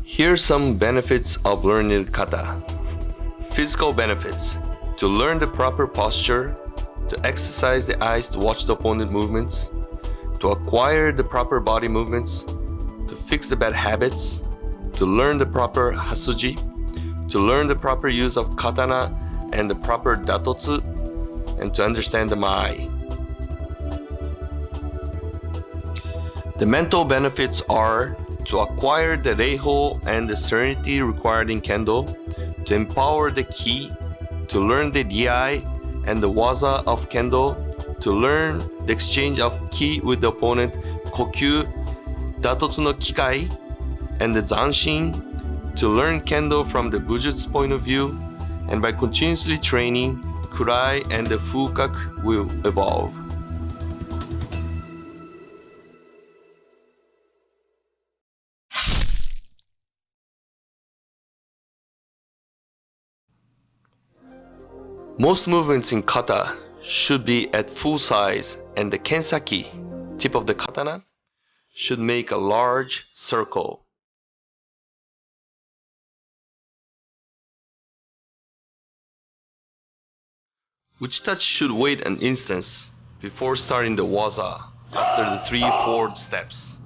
Here's some benefits of learning kata. Physical benefits: to learn the proper posture, to exercise the eyes to watch the opponent movements, to acquire the proper body movements, to fix the bad habits, to learn the proper hasuji, to learn the proper use of katana and the proper datotsu, and to understand the mai. The mental benefits are to acquire the reiho and the serenity required in kendo, to empower the ki, to learn the riai and the waza of kendo, to learn the exchange of ki with the opponent, kokyu, datotsu no kikai, and the zanshin, to learn kendo from the bujutsu point of view, and by continuously training, kurai and the fukaku will evolve. Most movements in kata should be at full size, and the kensaki, tip of the katana, should make a large circle. Uchitachi should wait an instant before starting the waza after the 3 forward steps.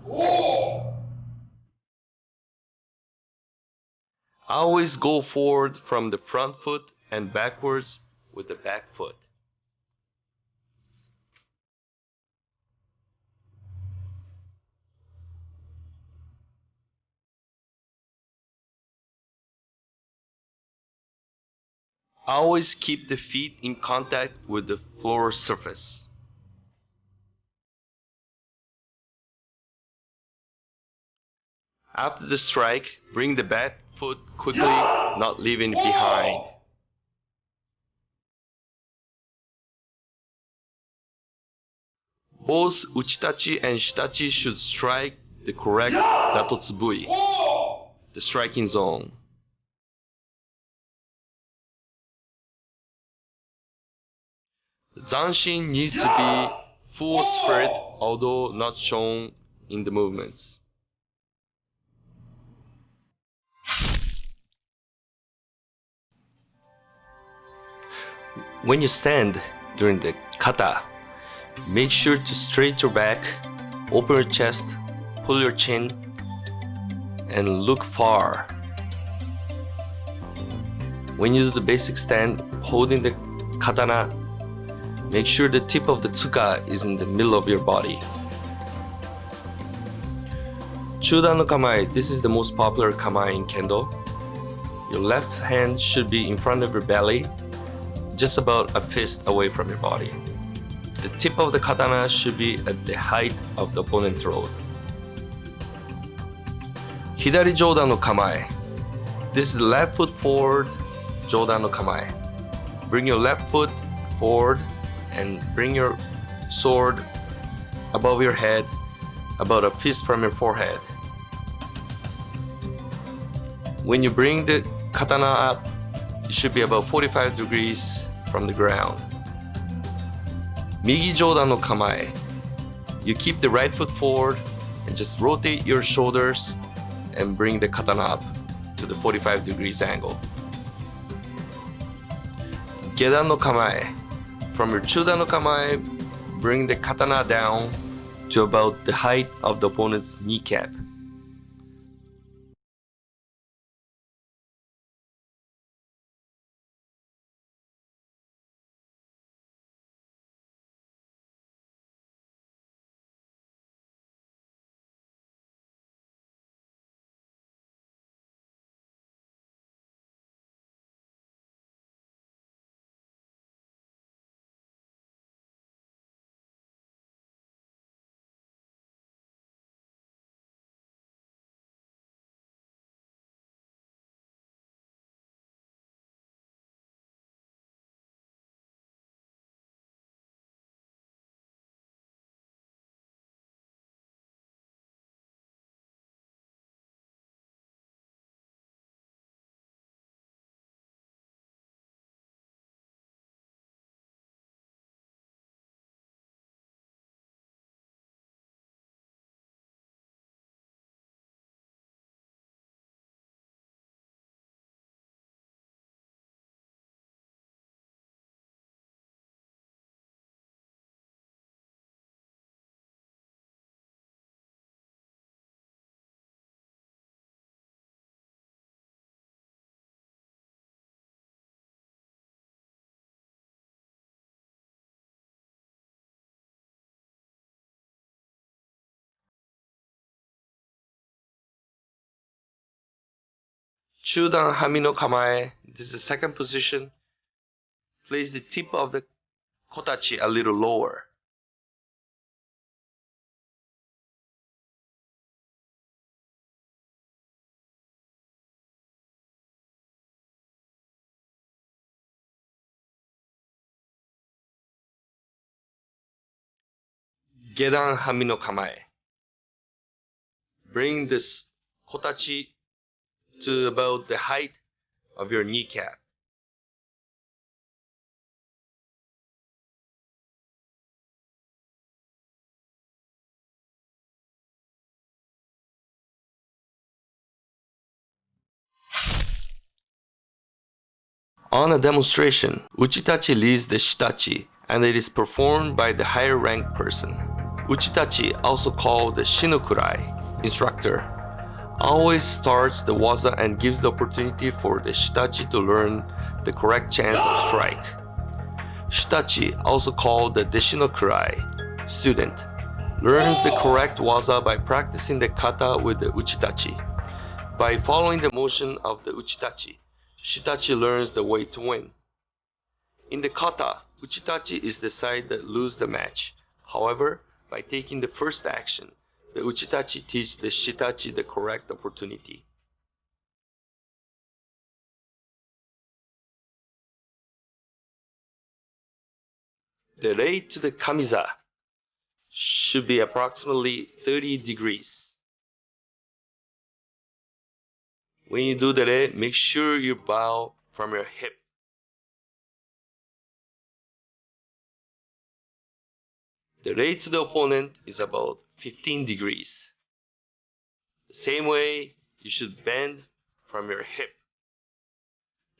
Always go forward from the front foot and backwards with the back foot. Always keep the feet in contact with the floor surface. After the strike, bring the back foot quickly, not leaving it behind. Both uchitachi and shitachi should strike the correct datotsu bui, the striking zone. The zanshin needs to be full spread, although not shown in the movements. When you stand during the kata, make sure to straighten your back, open your chest, pull your chin, and look far. When you do the basic stand holding the katana, make sure the tip of the tsuka is in the middle of your body. Chudan no kamae, this is the most popular kamae in kendo. Your left hand should be in front of your belly, just about a fist away from your body. The tip of the katana should be at the height of the opponent's throat. Hidari jodan no kamae. This is the left foot forward, jodan no kamae. Bring your left foot forward and bring your sword above your head, about a fist from your forehead. When you bring the katana up, it should be about 45 degrees from the ground. Migi jodan no kamae. You keep the right foot forward and just rotate your shoulders and bring the katana up to the 45 degrees angle. Gedan no kamae. From your chudan no kamae, bring the katana down to about the height of the opponent's kneecap. Chudan Hami no Kamae. This is the second position. Place the tip of the kotachi a little lower. Gedan Hami no Kamae. Bring this kotachi to about the height of your kneecap. On a demonstration, Uchitachi leads the Shitachi and it is performed by the higher ranked person. Uchitachi, also called the Shinokurai instructor, always starts the waza and gives the opportunity for the Shitachi to learn the correct chance of strike. Shitachi, also called the Deshinokurai student, learns the correct waza by practicing the kata with the Uchitachi. By following the motion of the Uchitachi, Shitachi learns the way to win. In the kata, Uchitachi is the side that loses the match. However, by taking the first action, the Uchitachi teaches the Shitachi the correct opportunity. The ray to the kamiza should be approximately 30 degrees. When you do the ray, make sure you bow from your hip. The ray to the opponent is about 15 degrees. The same way, you should bend from your hip.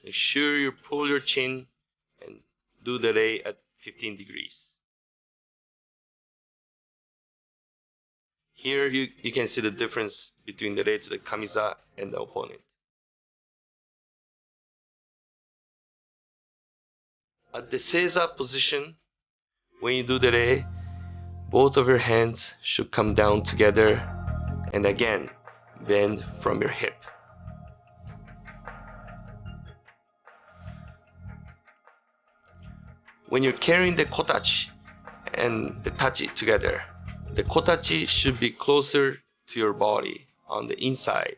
Make sure you pull your chin and do the ray at 15 degrees. Here you can see the difference between the ray to the kamiza and the opponent. At the seiza position, when you do the ray, both of your hands should come down together and again bend from your hip. When you're carrying the kodachi and the tachi together, the kodachi should be closer to your body on the inside.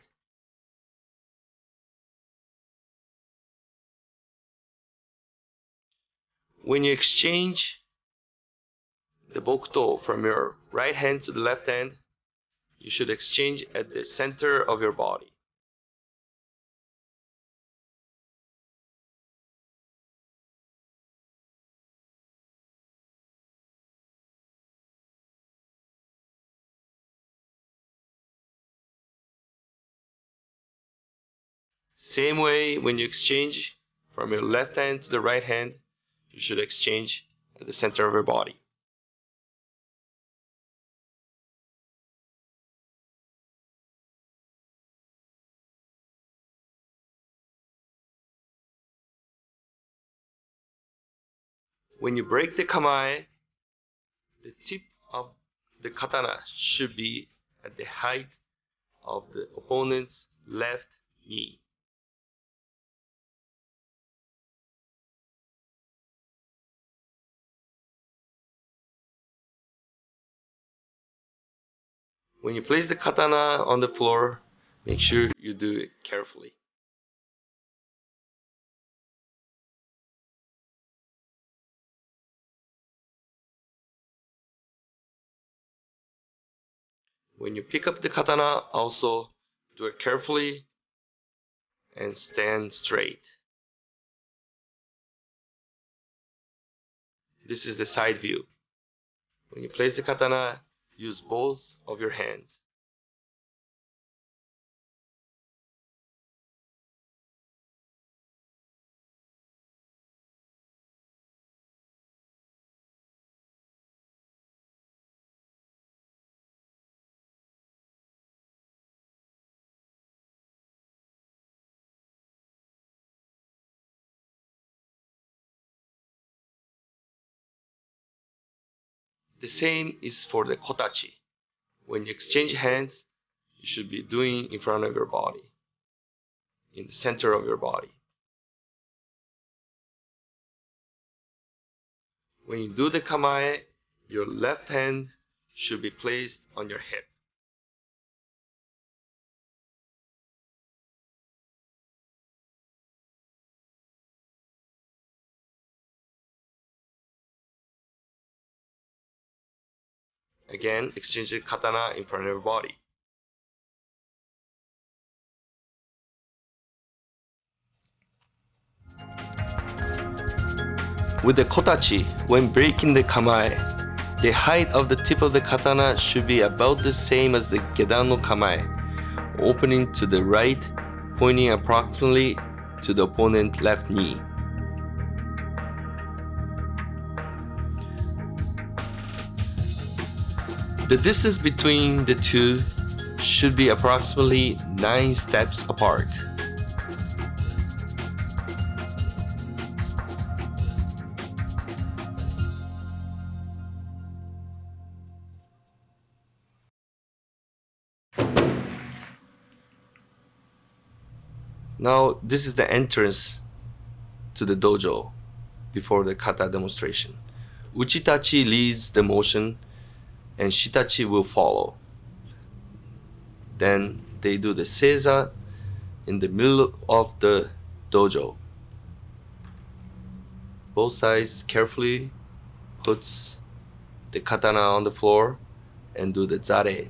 When you exchange the bokuto from your right hand to the left hand, you should exchange at the center of your body. Same way, when you exchange from your left hand to the right hand, you should exchange at the center of your body. When you break the kamae, the tip of the katana should be at the height of the opponent's left knee. When you place the katana on the floor, make sure you do it carefully. When you pick up the katana, also do it carefully and stand straight. This is the side view. When you place the katana, use both of your hands. The same is for the kodachi. When you exchange hands, you should be doing in front of your body. in the center of your body. When you do the Kamae, your left hand should be placed on your hip. Again, exchange the katana in front of your body. With the Kodachi, when breaking the Kamae, the height of the tip of the katana should be about the same as the Gedan no Kamae, opening to the right, pointing approximately to the opponent's left knee. The distance between the two should be approximately 9 steps apart. Now, this is the entrance to the dojo before the kata demonstration. Uchitachi leads the motion and Shitachi will follow. Then they do the seiza in the middle of the dojo. Both sides carefully puts the katana on the floor and do the zare.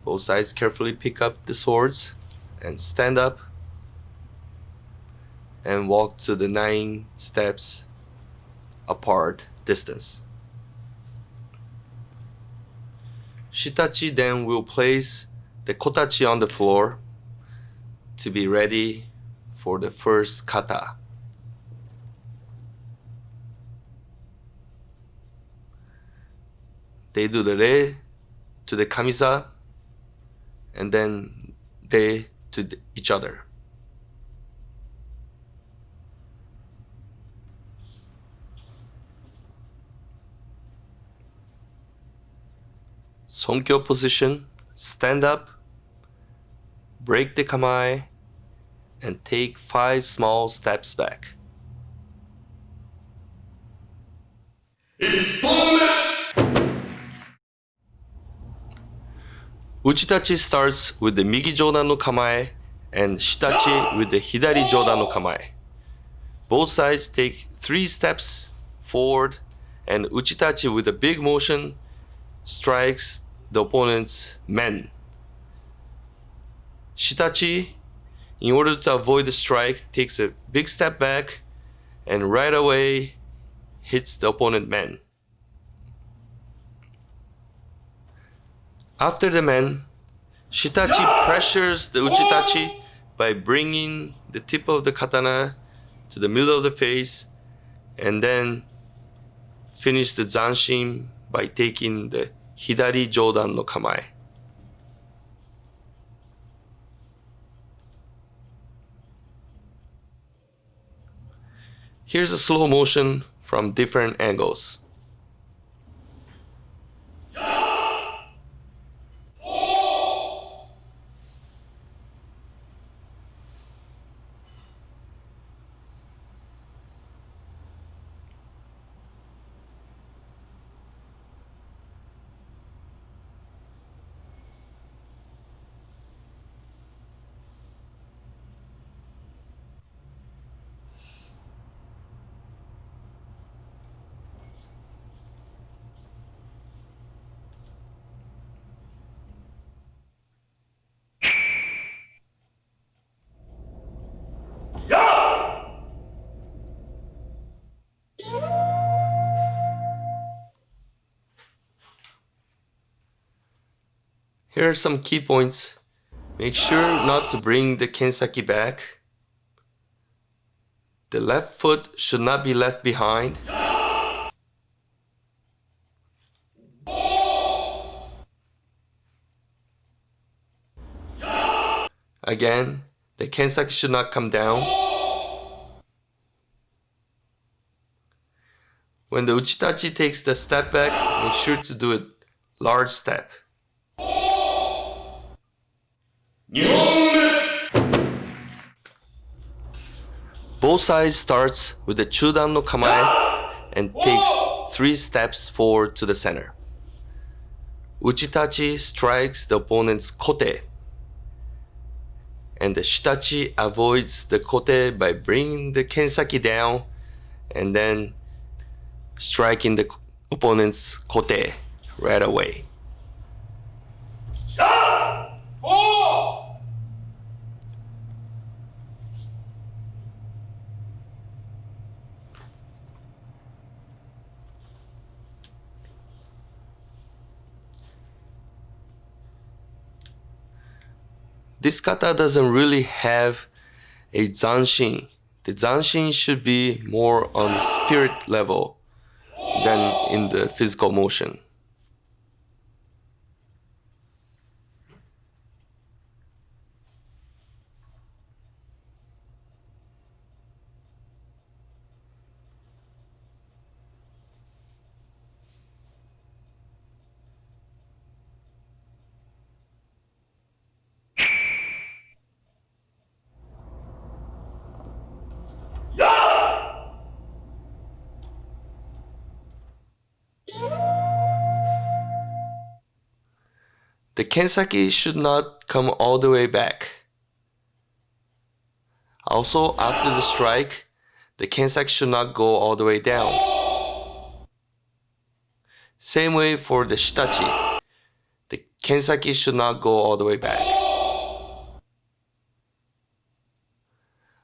Both sides carefully pick up the swords and stand up and walk to the 9 steps apart distance. Shitachi then will place the kodachi on the floor to be ready for the first kata. They do the re to the kamisa and then re to each other. Sonkyo position, stand up, break the kamae, and take 5 small steps back. Uchitachi starts with the Migi Jodan no Kamae and Shitachi with the Hidari Jodan no Kamae. Both sides take 3 steps forward and Uchitachi with a big motion strikes the opponent's men. Shitachi, in order to avoid the strike, takes a big step back and right away hits the opponent men. After the men, Shitachi pressures the Uchitachi by bringing the tip of the katana to the middle of the face and then finish the zanshin by taking the Hidari Jodan no Kamae. Here's a slow motion from different angles. Here are some key points. Make sure not to bring the kensaki back. The left foot should not be left behind. Again, the kensaki should not come down. When the uchitachi takes the step back, make sure to do it large step. Both sides starts with the Chudan no Kamae and takes 3 steps forward to the center. Uchitachi strikes the opponent's kote, and the Shitachi avoids the kote by bringing the kensaki down and then striking the opponent's kote right away. This kata doesn't really have a zanshin. The zanshin should be more on the spirit level than in the physical motion. The kensaki should not come all the way back. Also, after the strike, the kensaki should not go all the way down. Same way for the shitachi. The kensaki should not go all the way back.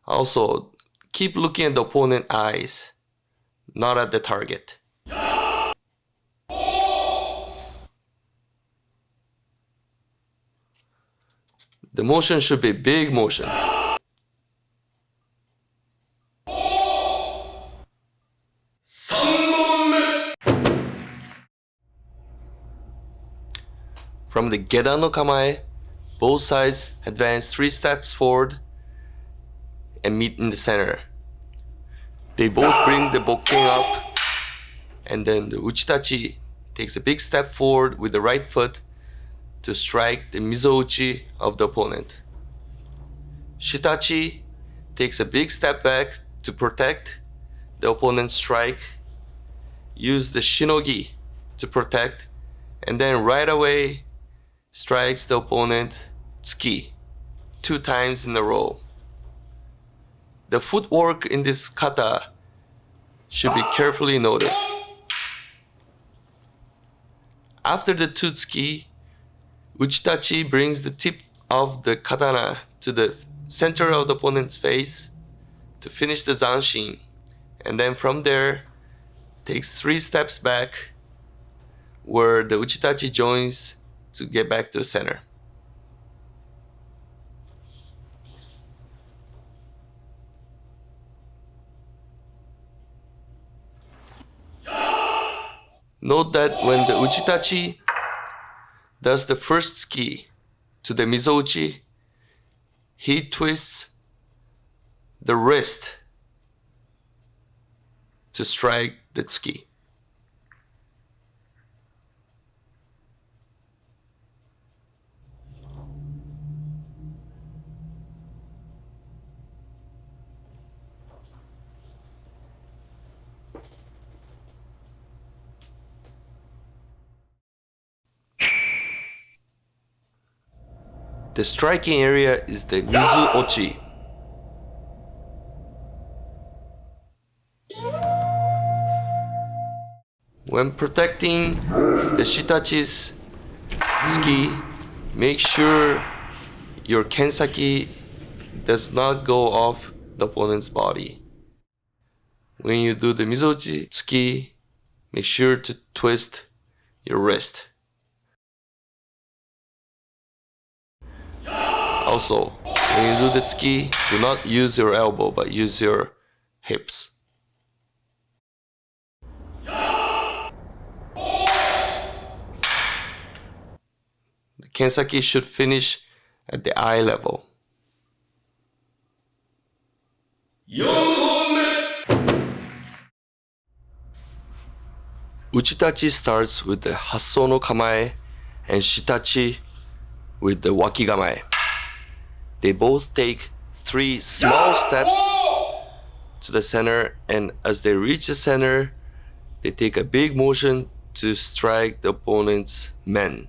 Also, keep looking at the opponent's eyes, not at the target. The motion should be big motion. From the Gedan no Kamae, both sides advance 3 steps forward and meet in the center. They both bring the bokken up, and then the uchitachi takes a big step forward with the right foot to strike the mizouchi of the opponent. Shitachi takes a big step back to protect the opponent's strike, use the shinogi to protect, and then right away strikes the opponent tsuki 2 times in a row. The footwork in this kata should be carefully noted. After the 2 tsuki, Uchitachi brings the tip of the katana to the center of the opponent's face to finish the zanshin, and then from there takes 3 steps back where the Uchitachi joins to get back to the center. Note that when the Uchitachi does the first tsuki to the mizouchi, he twists the wrist to strike the tsuki. The striking area is the mizu-ochi. When protecting the shitachi's tsuki, make sure your kensaki does not go off the opponent's body. When you do the mizu-ochi tsuki, make sure to twist your wrist. Also, when you do the tsuki, do not use your elbow, but use your hips. The kensaki should finish at the eye level. Yonhonme. Uchitachi starts with the Hasso no Kamae and Shitachi with the Waki Kamae. They both take 3 small steps to the center, and as they reach the center, they take a big motion to strike the opponent's men.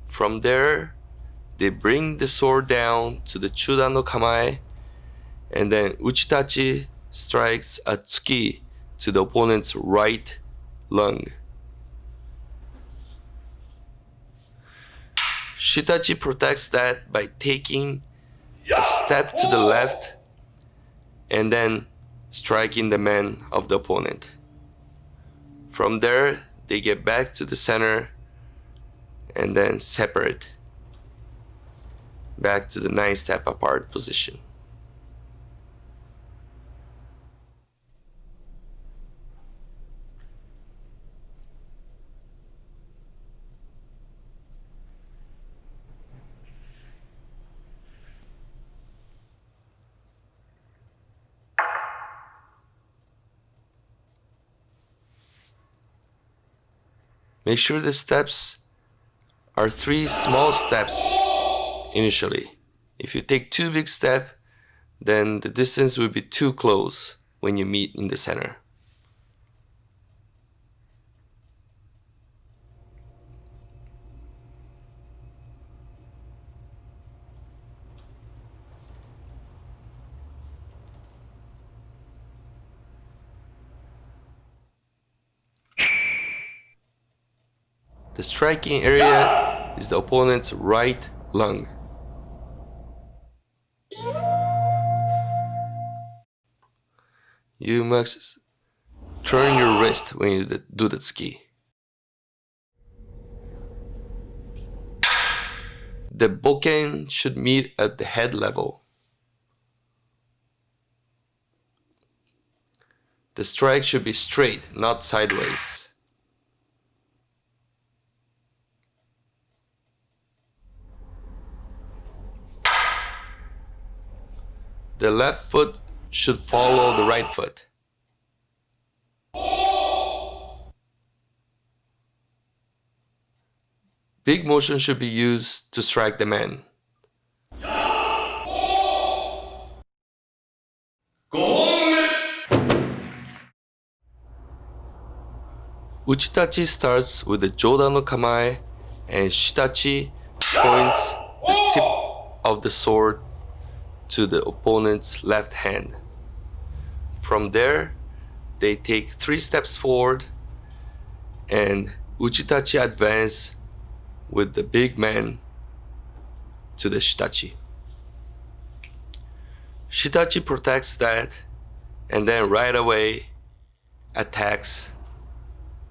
From there, they bring the sword down to the Chudan no Kamae, and then Uchitachi strikes a tsuki to the opponent's right lung. Shitachi protects that by taking a step to the left and then striking the men of the opponent. From there, they get back to the center and then separate back to the 9-step apart position. Make sure the steps are 3 small steps initially. If you take 2 big steps, then the distance will be too close when you meet in the center. The striking area is the opponent's right lung. You must turn your wrist when you do the tsuki. The bokken should meet at the head level. The strike should be straight, not sideways. The left foot should follow the right foot. Big motion should be used to strike the man. Uchitachi starts with the Jodan no Kamae, and Shitachi points the tip of the sword to the opponent's left hand. From there, they take 3 steps forward, and Uchitachi advances with the big man to the Shitachi. Shitachi protects that and then right away attacks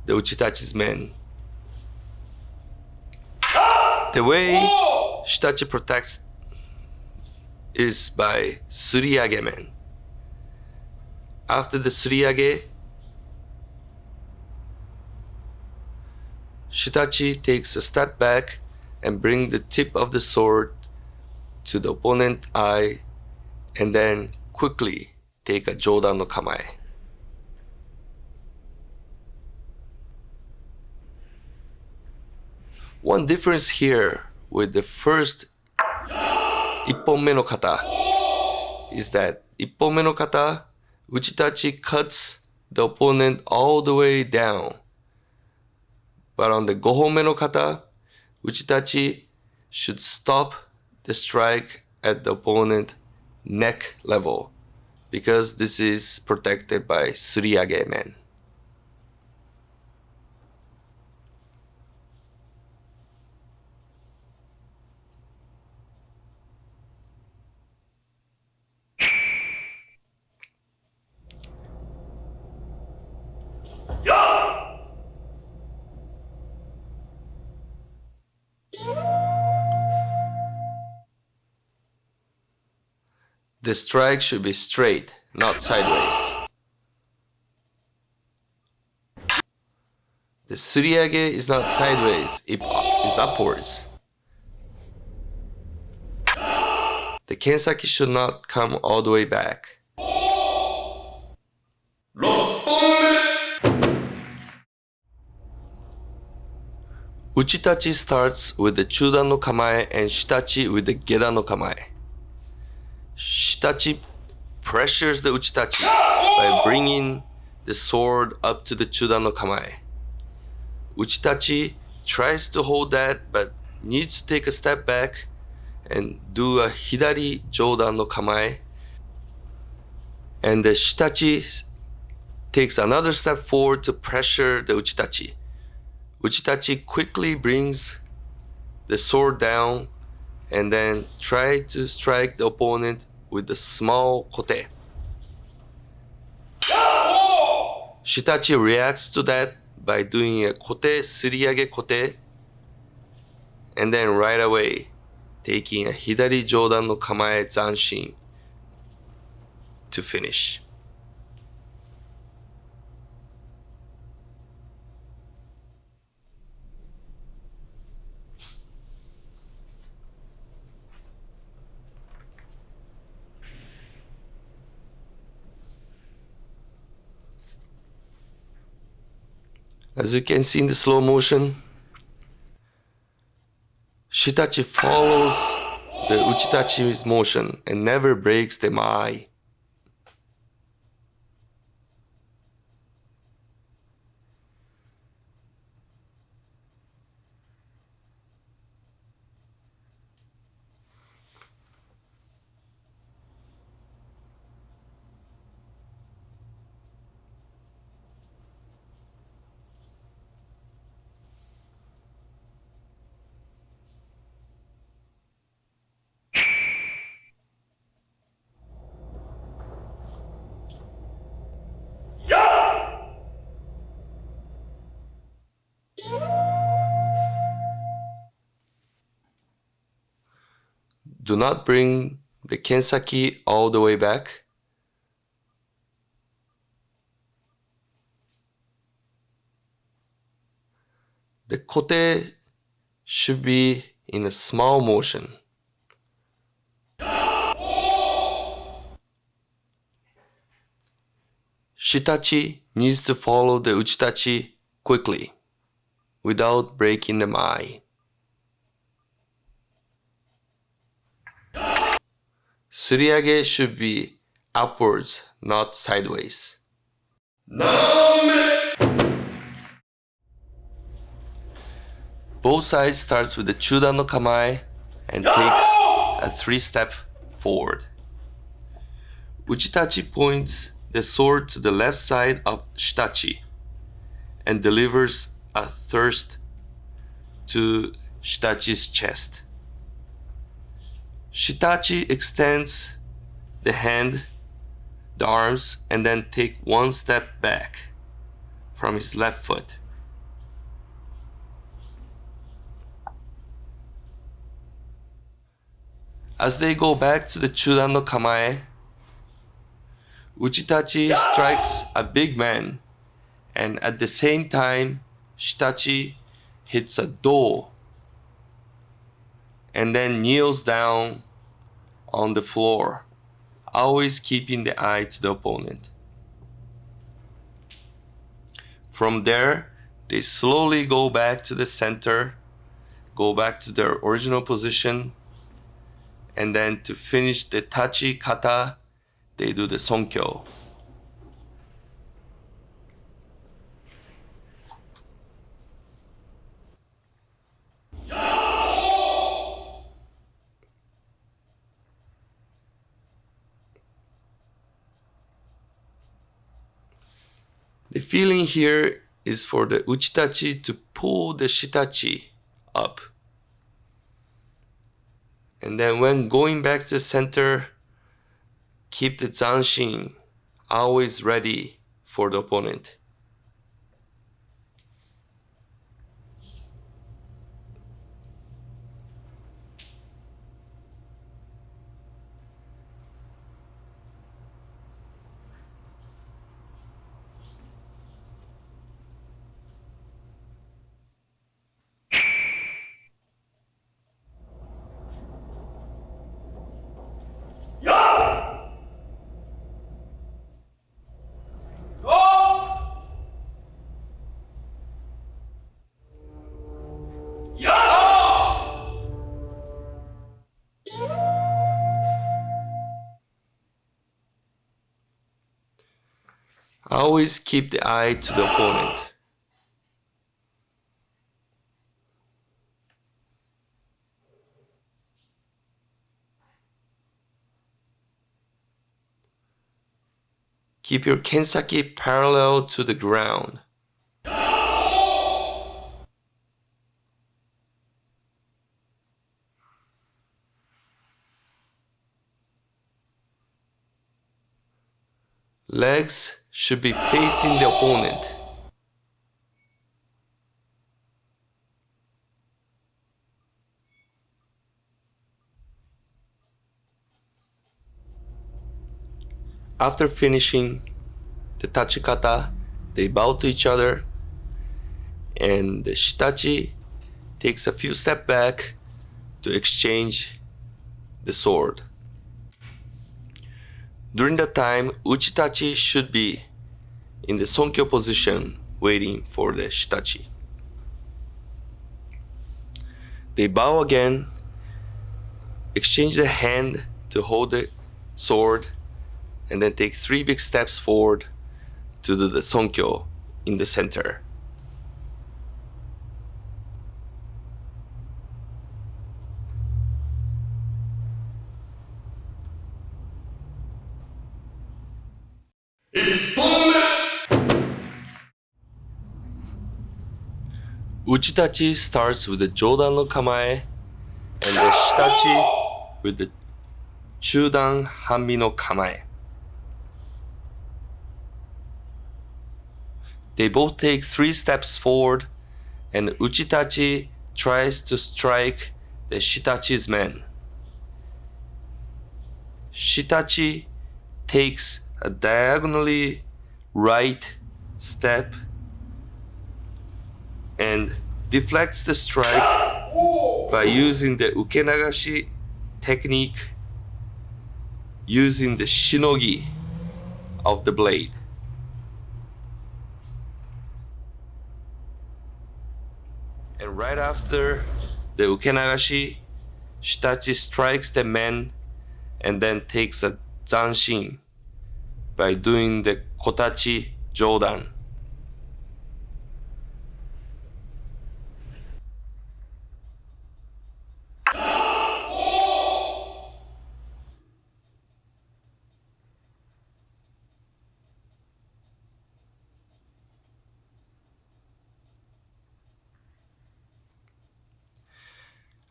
the Uchitachi's men. The way Shitachi protects is by Suriage men. After the Suriage, Shitachi takes a step back and brings the tip of the sword to the opponent's eye and then quickly take a Jodan no Kamae. One difference here with the first Ipponme no Kata is that Ipponme no Kata, Uchitachi cuts the opponent all the way down. But on the Gohonme no Kata, Uchitachi should stop the strike at the opponent neck level because this is protected by Suriage men. The strike should be straight, not sideways. The Suriage is not sideways, it is upwards. The Kensaki should not come all the way back. Uchitachi starts with the Chudan no Kamae and Shitachi with the Gedan no Kamae. Shitachi pressures the Uchitachi by bringing the sword up to the Chudan no Kamae. Uchitachi tries to hold that but needs to take a step back and do a Hidari Jodan no Kamae. And the Shitachi takes another step forward to pressure the Uchitachi. Uchitachi quickly brings the sword down and then try to strike the opponent with the small kote. Shitachi reacts to that by doing a kote, suriage kote, and then right away taking a Hidari Jodan no Kamae Zanshin to finish. As you can see in the slow motion, Shitachi follows the Uchitachi's motion and never breaks the mai. Do not bring the kensaki all the way back. The kote should be in a small motion. Shitachi needs to follow the Uchitachi quickly without breaking the mai. Suriage should be upwards, not sideways. Both sides starts with the Chudan no Kamae and takes a 3-step forward. Uchitachi points the sword to the left side of Shitachi and delivers a thrust to Shitachi's chest. Shitachi extends the hand, the arms, and then take 1 step back from his left foot. As they go back to the Chudan no Kamae, Uchitachi strikes a big man, and at the same time, Shitachi hits a do and then kneels down on the floor, always keeping the eye to the opponent. From there, they slowly go back to the center, go back to their original position, and then to finish the Tachi Kata, they do the Sonkyo. The feeling here is for the Uchitachi to pull the Shitachi up. And then when going back to the center, keep the Zanshin always ready for the opponent. Always keep the eye to the opponent. Keep your kensaki parallel to the ground. Legs should be facing the opponent. After finishing the Tachi Kata, they bow to each other, and the Shitachi takes a few steps back to exchange the sword. During that time, Uchitachi should be in the Sonkyo position waiting for the Shitachi. They bow again, exchange the hand to hold the sword, and then take 3 big steps forward to do the Sonkyo in the center. Uchitachi starts with the Jodan no Kamae and the Shitachi with the Chudan Hanmi no Kamae. They both take 3 steps forward, and Uchitachi tries to strike the Shitachi's man. Shitachi takes a diagonally right step and deflects the strike by using the ukenagashi technique, using the shinogi of the blade. And right after the ukenagashi, Shitachi strikes the man and then takes a zanshin by doing the Kodachi Jodan.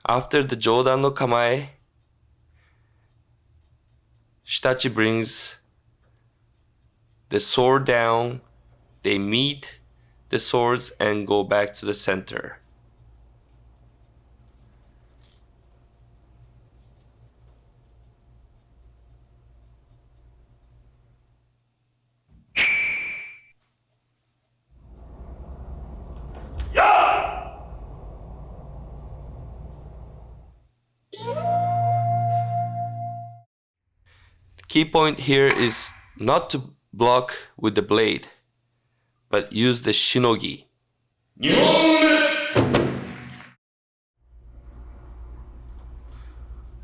After the Jodan no Kamae, Shitachi brings the sword down, they meet the swords and go back to the center. The key point here is not to block with the blade, but use the shinogi.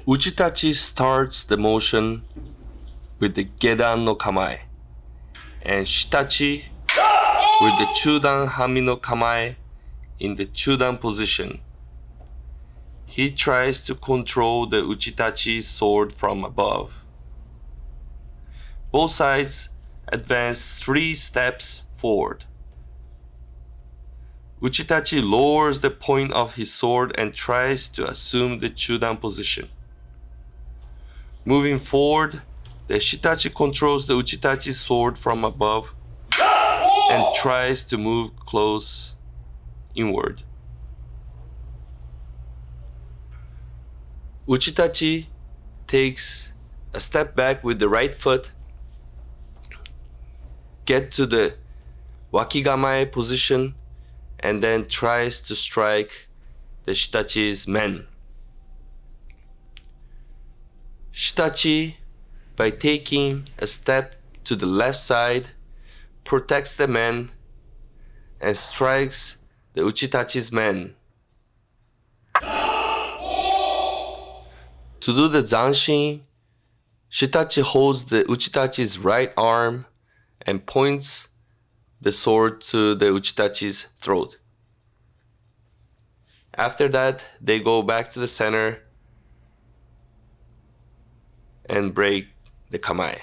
Uchitachi starts the motion with the Gedan no Kamae, and Shitachi with the Chudan Hanmi no Kamae in the Chudan position. He tries to control the Uchitachi's sword from above. Both sides advance 3 steps forward. Uchitachi lowers the point of his sword and tries to assume the Chudan position. Moving forward, the Shitachi controls the Uchitachi's sword from above and tries to move close inward. Uchitachi takes a step back with the right foot, get to the wakigamae position, and then tries to strike the Shitachi's men. Shitachi, by taking a step to the left side, protects the men and strikes the Uchitachi's men. To do the zanshin, Shitachi holds the Uchitachi's right arm and points the sword to the Uchitachi's throat. After that, they go back to the center and break the Kamae.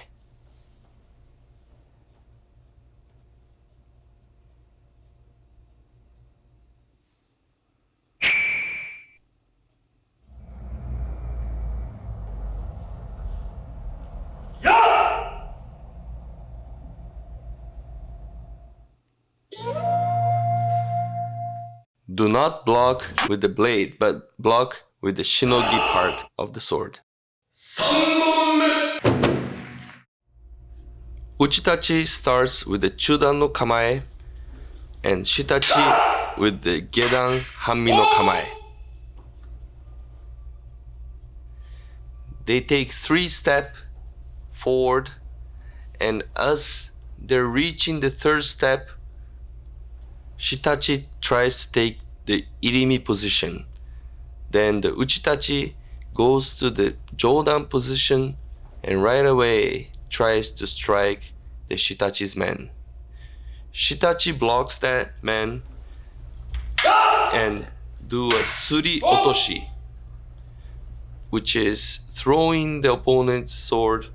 Do not block with the blade, but block with the shinogi part of the sword. Sanbonme! Uchitachi starts with the Chudan no Kamae and Shitachi with the Gedan Hanmi no Kamae. They take 3 steps forward, and as they're reaching the 3rd step, Shitachi tries to take the Irimi position. Then the Uchitachi goes to the Jodan position and right away tries to strike the Shitachi's man. Shitachi blocks that man and do a Suri Otoshi, which is throwing the opponent's sword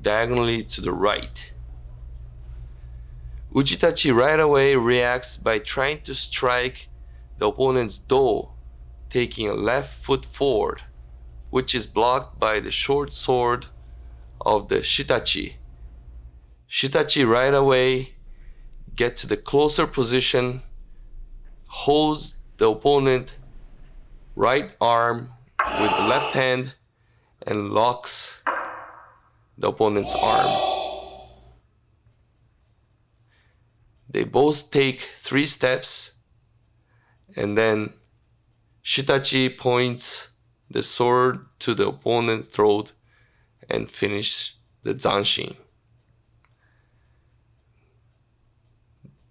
diagonally to the right. Uchitachi right away reacts by trying to strike the opponent's do, taking a left foot forward, which is blocked by the short sword of the Shitachi. Shitachi right away gets to the closer position, holds the opponent right arm with the left hand and locks the opponent's arm. They both take 3 steps, and then Shitachi points the sword to the opponent's throat and finish the zanshin.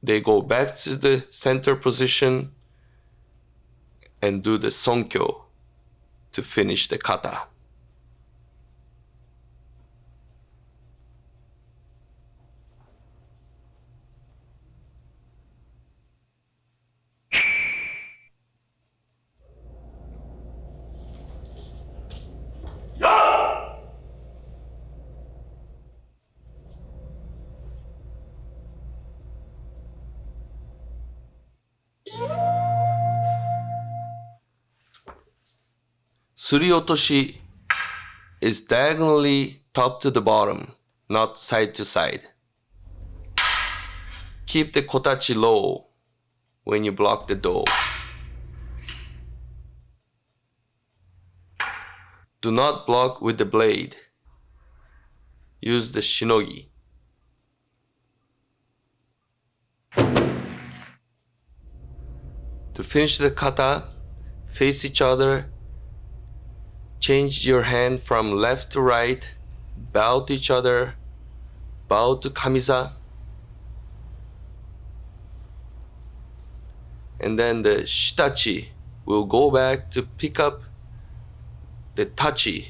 They go back to the center position and do the sonkyo to finish the kata. Suri Otoshi is diagonally top to the bottom, not side to side. Keep the kotachi low when you block the do. Do not block with the blade. Use the shinogi. To finish the kata, face each other. Change your hand from left to right, bow to each other, bow to kamisa. And then the shitachi will go back to pick up the tachi.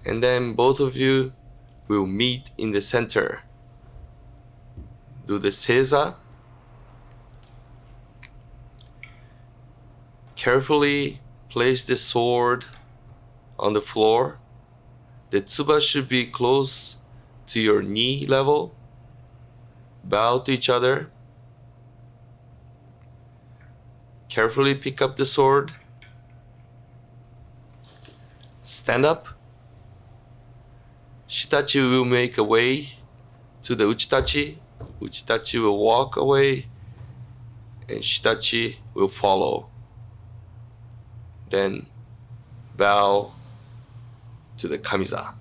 And then both of you will meet in the center. Do the seiza. Carefully place the sword on the floor. The tsuba should be close to your knee level. Bow to each other. Carefully pick up the sword. Stand up. Shitachi will make a way to the Uchitachi. Uchitachi will walk away and Shitachi will follow. Then bow to the kamisa.